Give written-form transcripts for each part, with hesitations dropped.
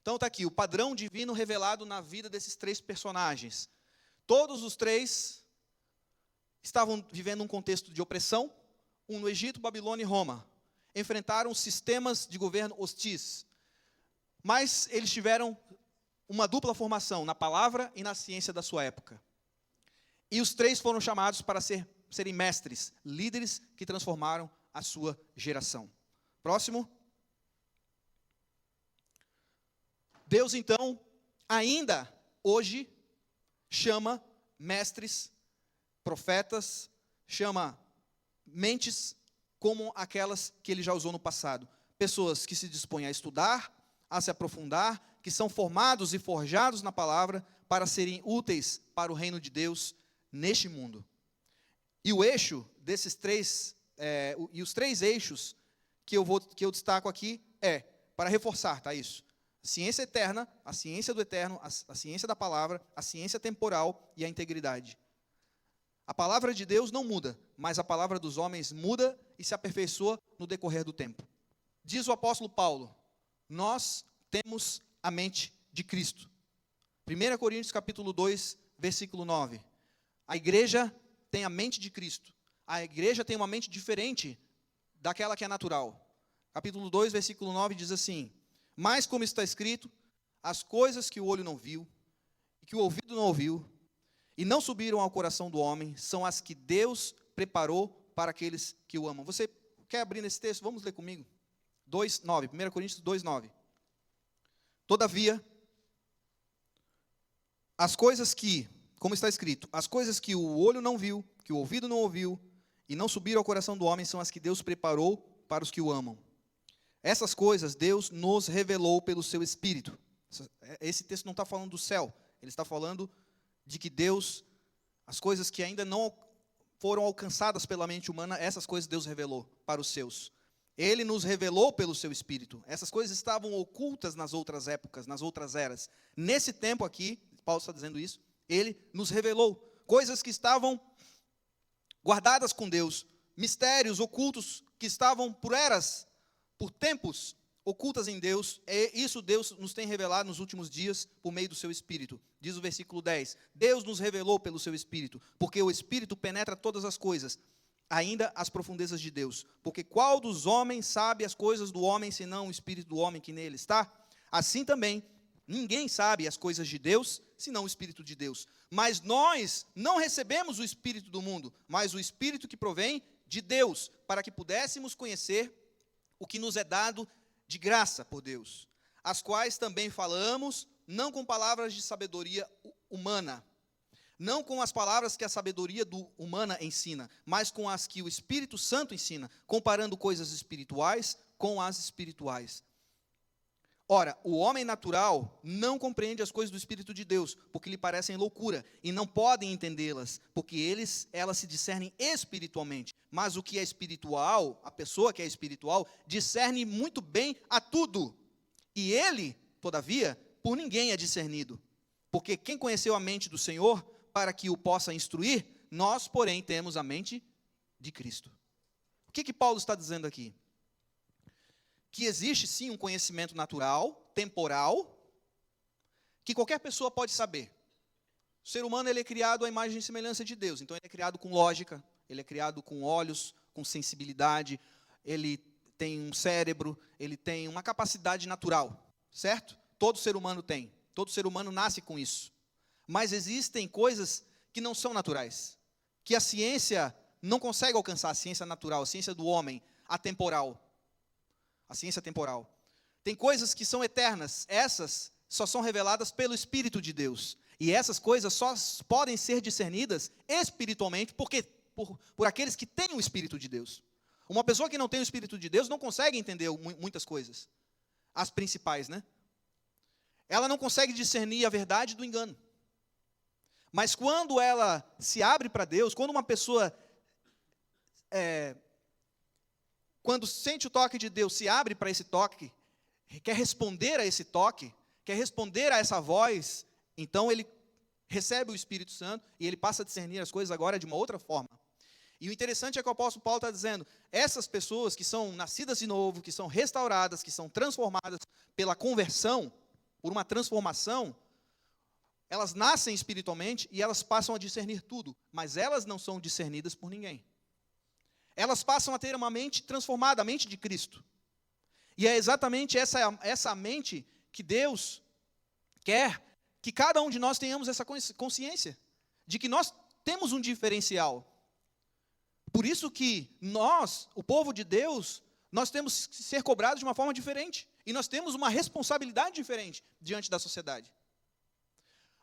Então está aqui, o padrão divino revelado na vida desses três personagens. Todos os três estavam vivendo um contexto de opressão, um no Egito, Babilônia e Roma. Enfrentaram sistemas de governo hostis. Mas eles tiveram uma dupla formação, na palavra e na ciência da sua época. E os três foram chamados para serem mestres, líderes que transformaram a sua geração. Próximo. Deus, então, ainda hoje, chama mestres, profetas, chama mentes como aquelas que ele já usou no passado. Pessoas que se dispõem a estudar, a se aprofundar, que são formados e forjados na palavra para serem úteis para o reino de Deus neste mundo. E o eixo desses três, os três eixos que eu destaco aqui para reforçar, tá isso? A ciência eterna, a ciência do eterno, a ciência da palavra, a ciência temporal e a integridade. A palavra de Deus não muda, mas a palavra dos homens muda e se aperfeiçoa no decorrer do tempo. Diz o apóstolo Paulo, nós temos a mente de Cristo. 1 Coríntios capítulo 2, versículo 9. A igreja tem a mente de Cristo. A igreja tem uma mente diferente daquela que é natural. Capítulo 2, versículo 9 diz assim, mas como está escrito, as coisas que o olho não viu, e que o ouvido não ouviu, e não subiram ao coração do homem, são as que Deus preparou para aqueles que o amam. Você quer abrir nesse texto? Vamos ler comigo. 2:9, 1 Coríntios 2:9. Todavia, as coisas que, como está escrito, as coisas que o olho não viu, que o ouvido não ouviu, e não subiram ao coração do homem, são as que Deus preparou para os que o amam. Essas coisas Deus nos revelou pelo seu Espírito. Esse texto não está falando do céu, ele está falando de que Deus, as coisas que ainda não foram alcançadas pela mente humana, essas coisas Deus revelou para os seus. Ele nos revelou pelo seu Espírito. Essas coisas estavam ocultas nas outras épocas, nas outras eras. Nesse tempo aqui, Paulo está dizendo isso, ele nos revelou coisas que estavam guardadas com Deus, mistérios ocultos que estavam por eras, por tempos ocultas em Deus, isso Deus nos tem revelado nos últimos dias por meio do seu Espírito. Diz o versículo 10, Deus nos revelou pelo seu Espírito, porque o Espírito penetra todas as coisas, ainda as profundezas de Deus. Porque qual dos homens sabe as coisas do homem, senão o Espírito do homem que nele está? Assim também, ninguém sabe as coisas de Deus, senão o Espírito de Deus. Mas nós não recebemos o Espírito do mundo, mas o Espírito que provém de Deus, para que pudéssemos conhecer o que nos é dado de graça por Deus, as quais também falamos, não com palavras de sabedoria humana, não com as palavras que a sabedoria humana ensina, mas com as que o Espírito Santo ensina, comparando coisas espirituais com as espirituais. Ora, o homem natural não compreende as coisas do Espírito de Deus, porque lhe parecem loucura, e não podem entendê-las, porque elas se discernem espiritualmente. Mas o que é espiritual, a pessoa que é espiritual, discerne muito bem a tudo. E ele, todavia, por ninguém é discernido. Porque quem conheceu a mente do Senhor, para que o possa instruir, nós, porém, temos a mente de Cristo. O que Paulo está dizendo aqui? Que existe sim um conhecimento natural, temporal, que qualquer pessoa pode saber. O ser humano ele é criado à imagem e semelhança de Deus, então ele é criado com lógica, ele é criado com olhos, com sensibilidade, ele tem um cérebro, ele tem uma capacidade natural, certo? Todo ser humano tem, todo ser humano nasce com isso. Mas existem coisas que não são naturais, que a ciência não consegue alcançar, a ciência natural, a ciência do homem, a temporal. A ciência temporal. Tem coisas que são eternas, essas só são reveladas pelo Espírito de Deus. E essas coisas só podem ser discernidas espiritualmente por aqueles que têm o Espírito de Deus. Uma pessoa que não tem o Espírito de Deus não consegue entender muitas coisas. As principais, né? Ela não consegue discernir a verdade do engano. Mas quando ela se abre para Deus, quando uma pessoa quando sente o toque de Deus, se abre para esse toque, quer responder a esse toque, quer responder a essa voz, então ele recebe o Espírito Santo e ele passa a discernir as coisas agora de uma outra forma. E o interessante é que o apóstolo Paulo está dizendo, essas pessoas que são nascidas de novo, que são restauradas, que são transformadas pela conversão, por uma transformação, elas nascem espiritualmente e elas passam a discernir tudo, mas elas não são discernidas por ninguém. Elas passam a ter uma mente transformada, a mente de Cristo. E é exatamente essa mente que Deus quer que cada um de nós tenhamos essa consciência, de que nós temos um diferencial. Por isso que nós, o povo de Deus, nós temos que ser cobrados de uma forma diferente. E nós temos uma responsabilidade diferente diante da sociedade.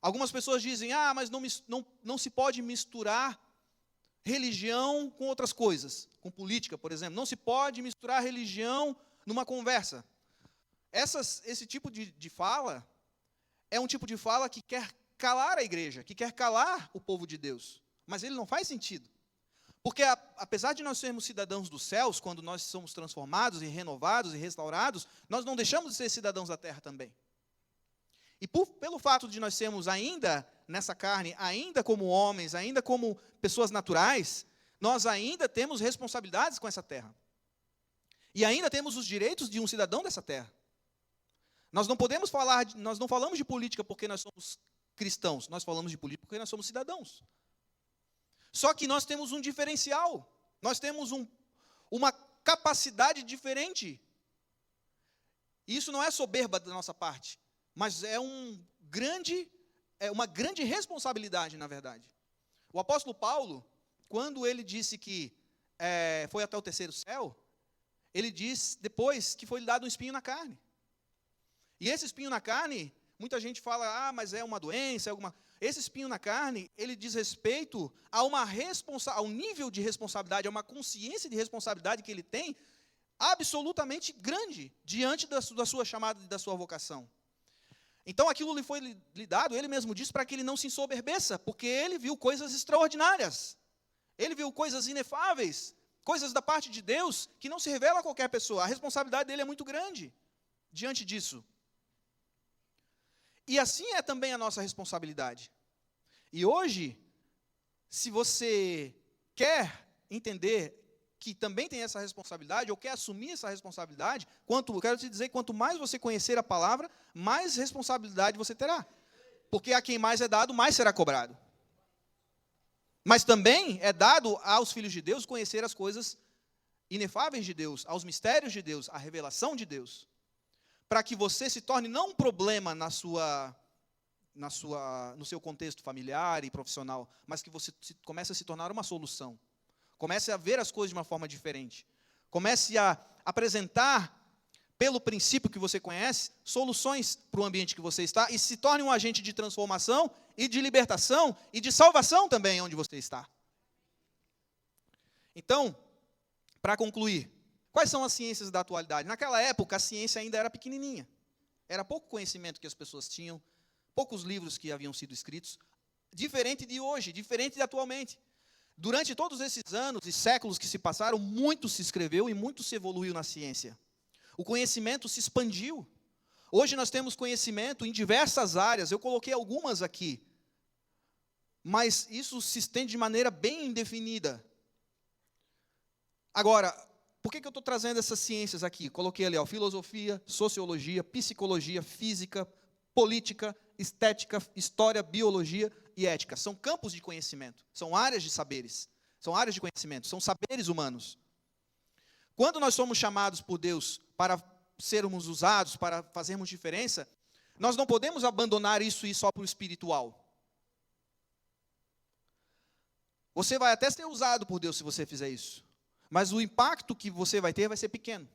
Algumas pessoas dizem, mas não se pode misturar religião com outras coisas, com política, por exemplo. Não se pode misturar religião numa conversa. Esse tipo de fala é um tipo de fala que quer calar a igreja, que quer calar o povo de Deus. Mas ele não faz sentido. Porque apesar de nós sermos cidadãos dos céus, quando nós somos transformados e renovados e restaurados, nós não deixamos de ser cidadãos da terra também. E pelo fato de nós sermos ainda nessa carne, ainda como homens, ainda como pessoas naturais, nós ainda temos responsabilidades com essa terra. E ainda temos os direitos de um cidadão dessa terra. Nós não falamos de política porque nós somos cristãos, nós falamos de política porque nós somos cidadãos. Só que nós temos um diferencial, nós temos uma capacidade diferente. E isso não é soberba da nossa parte, mas é uma grande responsabilidade, na verdade. O apóstolo Paulo, quando ele disse que foi até o terceiro céu, ele diz depois que foi lhe dado um espinho na carne. E esse espinho na carne, muita gente fala, mas é uma doença, Esse espinho na carne, ele diz respeito ao nível de responsabilidade, a uma consciência de responsabilidade que ele tem, absolutamente grande, diante da sua chamada e da sua vocação. Então, aquilo lhe foi lhe dado, ele mesmo disse, para que ele não se ensoberbeça, porque ele viu coisas extraordinárias. Ele viu coisas inefáveis, coisas da parte de Deus, que não se revela a qualquer pessoa. A responsabilidade dele é muito grande, diante disso. E assim é também a nossa responsabilidade. E hoje, se você quer entender que também tem essa responsabilidade, ou quer assumir essa responsabilidade, quero te dizer, quanto mais você conhecer a palavra, mais responsabilidade você terá. Porque a quem mais é dado, mais será cobrado. Mas também é dado aos filhos de Deus conhecer as coisas inefáveis de Deus, aos mistérios de Deus, a revelação de Deus. Para que você se torne não um problema no seu contexto familiar e profissional, mas que você comece a se tornar uma solução. Comece a ver as coisas de uma forma diferente. Comece a apresentar, pelo princípio que você conhece, soluções para o ambiente que você está e se torne um agente de transformação e de libertação e de salvação também onde você está. Então, para concluir, quais são as ciências da atualidade? Naquela época, a ciência ainda era pequenininha. Era pouco conhecimento que as pessoas tinham, poucos livros que haviam sido escritos, diferente de hoje, diferente de atualmente. Durante todos esses anos e séculos que se passaram, muito se escreveu e muito se evoluiu na ciência. O conhecimento se expandiu. Hoje nós temos conhecimento em diversas áreas, eu coloquei algumas aqui, mas isso se estende de maneira bem indefinida. Agora, por que eu estou trazendo essas ciências aqui? Coloquei ali, filosofia, sociologia, psicologia, física, política, estética, história, biologia e ética. São campos de conhecimento, são áreas de saberes, são áreas de conhecimento, são saberes humanos. Quando nós somos chamados por Deus para sermos usados, para fazermos diferença, nós não podemos abandonar isso e ir só para o espiritual. Você vai até ser usado por Deus se você fizer isso, mas o impacto que você vai ter vai ser pequeno.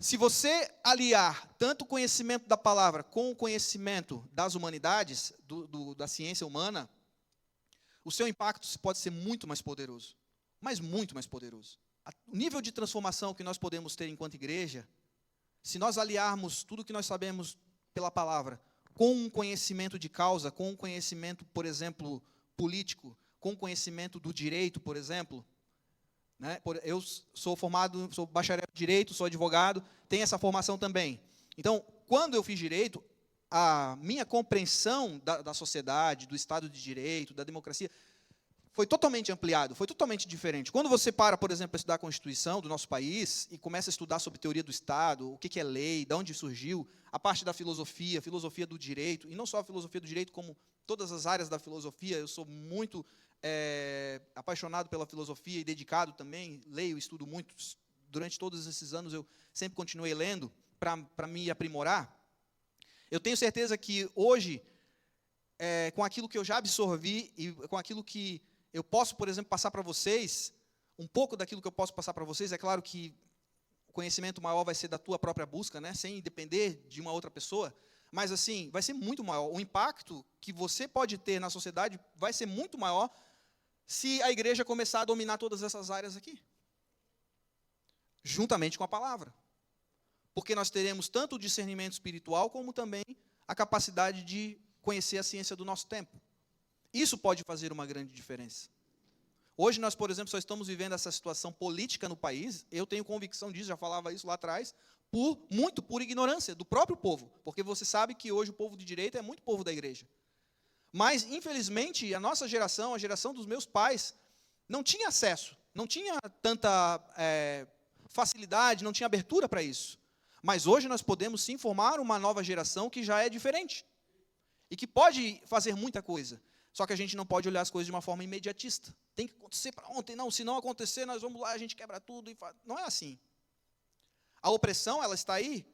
Se você aliar tanto o conhecimento da palavra com o conhecimento das humanidades, da ciência humana, o seu impacto pode ser muito mais poderoso, mas muito mais poderoso. O nível de transformação que nós podemos ter enquanto igreja, se nós aliarmos tudo o que nós sabemos pela palavra com um conhecimento de causa, com um conhecimento, por exemplo, político, com um conhecimento do direito, por exemplo, né? Eu sou formado, sou bacharel em direito, sou advogado, tenho essa formação também. Então, quando eu fiz direito, a minha compreensão da sociedade, do Estado de Direito, da democracia, foi totalmente ampliado, foi totalmente diferente. Quando você para, por exemplo, para estudar a Constituição do nosso país e começa a estudar sobre teoria do Estado, o que é lei, de onde surgiu, a parte da filosofia do direito, e não só a filosofia do direito, como todas as áreas da filosofia, eu sou muito apaixonado pela filosofia e dedicado também, leio, estudo muito. Durante todos esses anos eu sempre continuei lendo para me aprimorar. Eu tenho certeza que hoje, com aquilo que eu já absorvi e com aquilo que eu posso, por exemplo, passar para vocês, um pouco daquilo que eu posso passar para vocês, é claro que o conhecimento maior vai ser da tua própria busca, né, sem depender de uma outra pessoa, mas assim, vai ser muito maior. O impacto que você pode ter na sociedade vai ser muito maior se a igreja começar a dominar todas essas áreas aqui, juntamente com a palavra. Porque nós teremos tanto o discernimento espiritual, como também a capacidade de conhecer a ciência do nosso tempo. Isso pode fazer uma grande diferença. Hoje nós, por exemplo, só estamos vivendo essa situação política no país, eu tenho convicção disso, já falava isso lá atrás, muito por ignorância do próprio povo, porque você sabe que hoje o povo de direita é muito povo da igreja. Mas, infelizmente, a nossa geração, a geração dos meus pais, não tinha acesso, não tinha tanta facilidade, não tinha abertura para isso. Mas hoje nós podemos sim formar uma nova geração que já é diferente e que pode fazer muita coisa. Só que a gente não pode olhar as coisas de uma forma imediatista. Tem que acontecer para ontem. Não, se não acontecer, nós vamos lá, a gente quebra tudo. Não é assim. A opressão, ela está aí.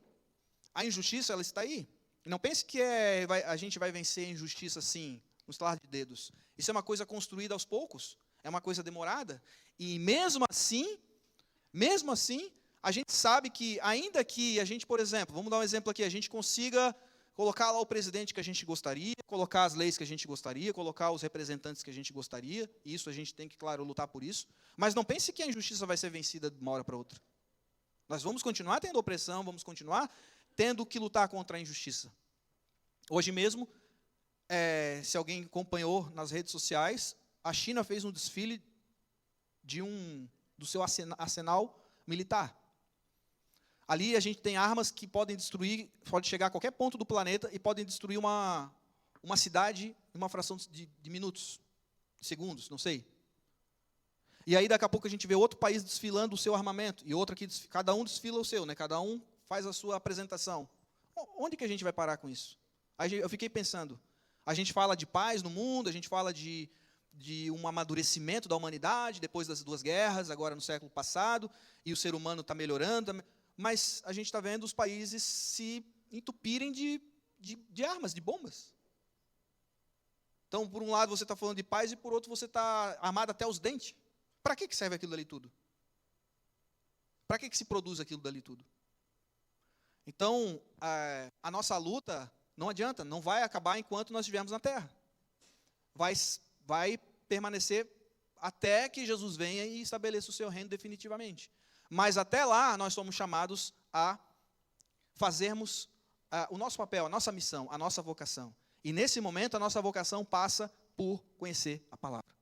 A injustiça, ela está aí. Não pense que a gente vai vencer a injustiça assim, no estalar de dedos. Isso é uma coisa construída aos poucos. É uma coisa demorada. E mesmo assim, a gente sabe que, ainda que a gente, por exemplo, vamos dar um exemplo aqui, a gente consiga colocar lá o presidente que a gente gostaria, colocar as leis que a gente gostaria, colocar os representantes que a gente gostaria, e isso a gente tem que, claro, lutar por isso, mas não pense que a injustiça vai ser vencida de uma hora para outra. Nós vamos continuar tendo opressão, vamos continuar tendo que lutar contra a injustiça. Hoje mesmo, se alguém acompanhou nas redes sociais, a China fez um desfile do seu arsenal militar. Ali a gente tem armas que podem destruir, pode chegar a qualquer ponto do planeta e podem destruir uma cidade em uma fração de minutos, segundos, não sei. E aí daqui a pouco a gente vê outro país desfilando o seu armamento, e outro aqui, cada um desfila o seu, né? Cada um faz a sua apresentação. Onde que a gente vai parar com isso? Aí eu fiquei pensando, a gente fala de paz no mundo, a gente fala de um amadurecimento da humanidade, depois das 2 guerras, agora no século passado, e o ser humano está melhorando, mas a gente está vendo os países se entupirem de armas, de bombas. Então, por um lado você está falando de paz, e por outro você está armado até os dentes. Para que serve aquilo dali tudo? Para que se produz aquilo dali tudo? Então, a nossa luta, não adianta, não vai acabar enquanto nós estivermos na terra. Vai permanecer até que Jesus venha e estabeleça o seu reino definitivamente. Mas até lá, nós somos chamados a fazermos o nosso papel, a nossa missão, a nossa vocação. E nesse momento, a nossa vocação passa por conhecer a palavra.